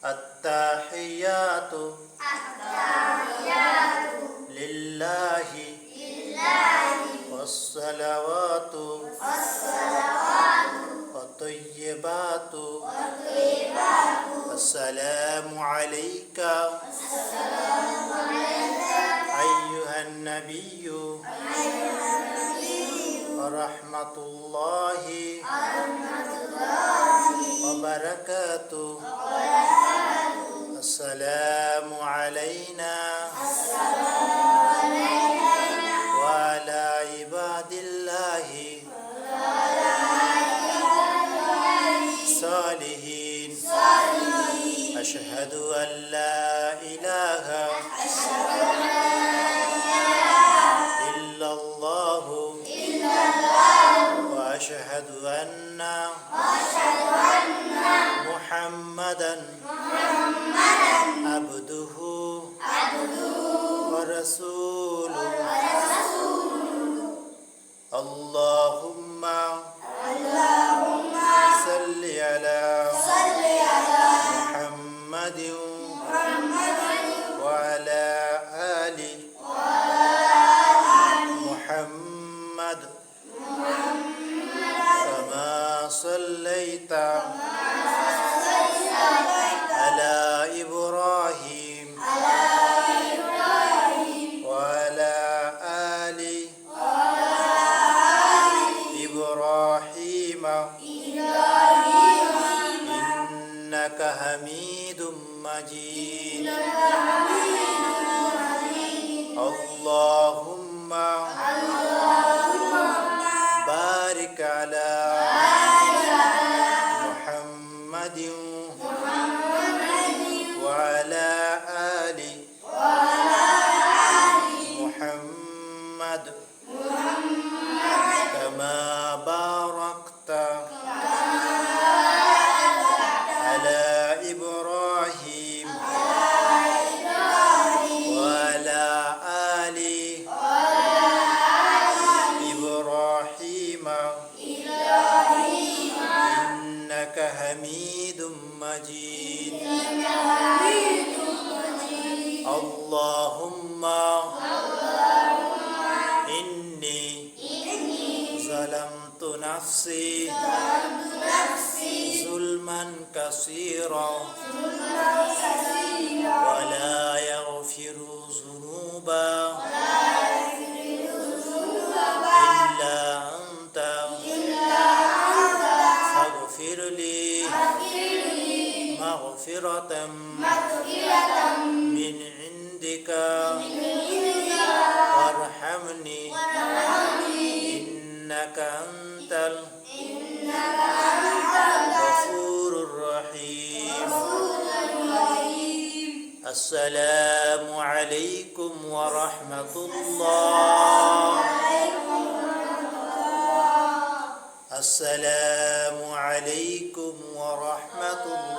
التحيات لله والصلوات والطيبات السلام عليك أيها النبي ورحمة الله وبركاته السلام علينا وعلى عباد الله الصالحين أشهد أن لا إله إلا الله وأشهد أن محمدا عبده ورسوله اللهم صل على محمد وعلى آل محمد كما صليت على إبراهيم وعلى آل إبراهيم إنك حميد مجيد اللهم بارك على محمد وعلى آل محمد كما باركت على إبراهيم وعلى آل إبراهيم إنك حميد مجيد اللهم إني ظلمت نفسي ظلما كثيرا ولا يغفر الذنوب إلا أنت فاغفر لي مغفرة من عندك وارحمني إنك أنت الغفور الرحيم السلام عليكم ورحمة الله السلام عليكم ورحمة الله